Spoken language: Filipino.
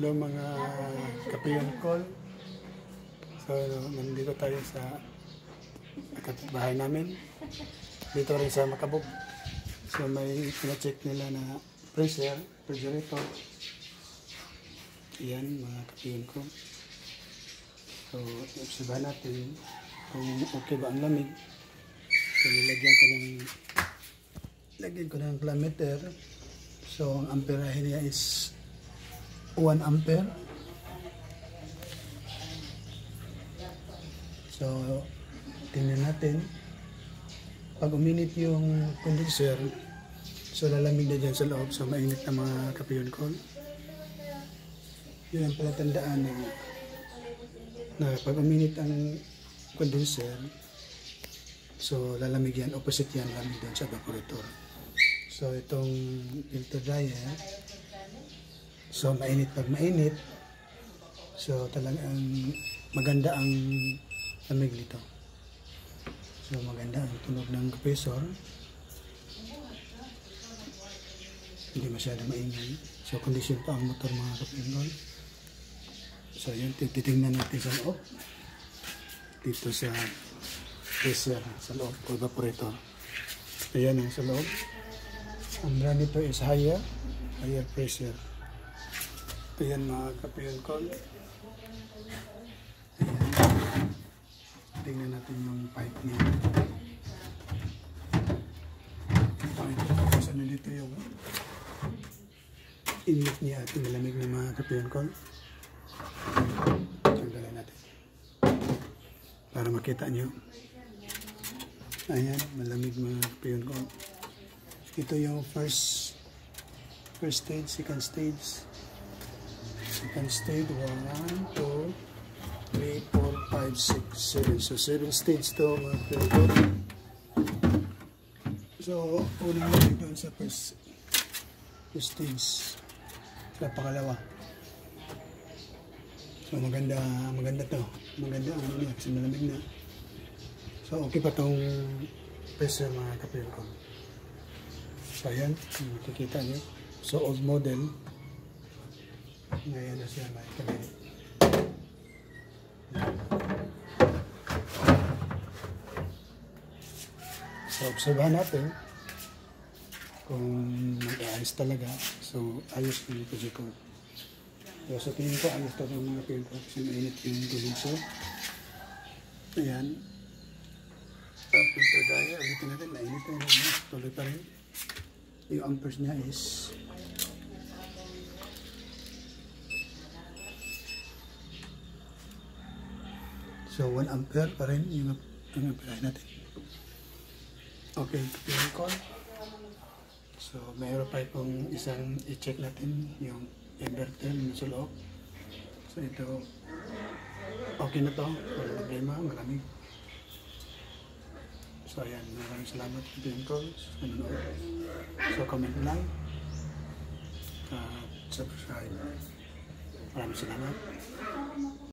Hello mga kapiyon call. So nandito tayo sa bahay namin. Dito rin sa Makabog. So may pina-check nila na pressure, refrigerator. Yan mga kapiyon ko. So obserbahan natin kung okay ba ang lamig. So lagyan ko ng kilometer. So ang amperahe niya is 1 ampere. So tingnan natin pag uminit yung condenser, so lalamig na dyan sa loob, so mainit na mga kapiyon ko. Yun ang palatandaan na pag uminit ang condenser, so lalamig yan, opposite yan, lamig dyan sa evaporator. So itong filter dryer, so mainit pag mainit, so talagang maganda ang lamig nito. So maganda ang tunog ng compressor, hindi masyadong maingay. So condition pa ang motor mga kapingol. So yun, titingnan natin sa loob, dito sa pressure sa loob o evaporator. Ayan ang sa loob. Ang brand nito is higher pressure. Ayan mga kapingol. Tingnan natin yung pipe niya. Tapos ano dito yung inlet niya at malamig na mga kapiyon ko. Tanggalin natin para makita nyo. Ayan, malamig mga kapiyon ko. Ito yung first stage, second stage. Second stage, 1, 2, 3, 4, 5, 6, 7. So 7 stage to mga kapatid. So uling natin doon sa first stage, sa pangalawa. So maganda to. Maganda ang niya kasi malamig na. So okay pa tong pressure mga kapatid ko. So ayan, makikita niyo. So old model. Ngayon na siya may kamay. So obserbahan natin kung mag-aayos talaga. So ayos yung project ko. So sa tingin ko ayos talaga mga filter kasi mainit yung condenser. Ayan. Filter dryer, ulitin natin, mainit na yun. Tuloy pa rin. Yung amperes niya is so 1 ampere pa rin yung ampere natin. Okay, yung call. So mayroon pa itong isang i-check natin yung inverter sa loob. So ito okay na to, wala problema, malamig. So ayan, maraming salamat sa yung call. So comment lang at subscribe. Maraming salamat.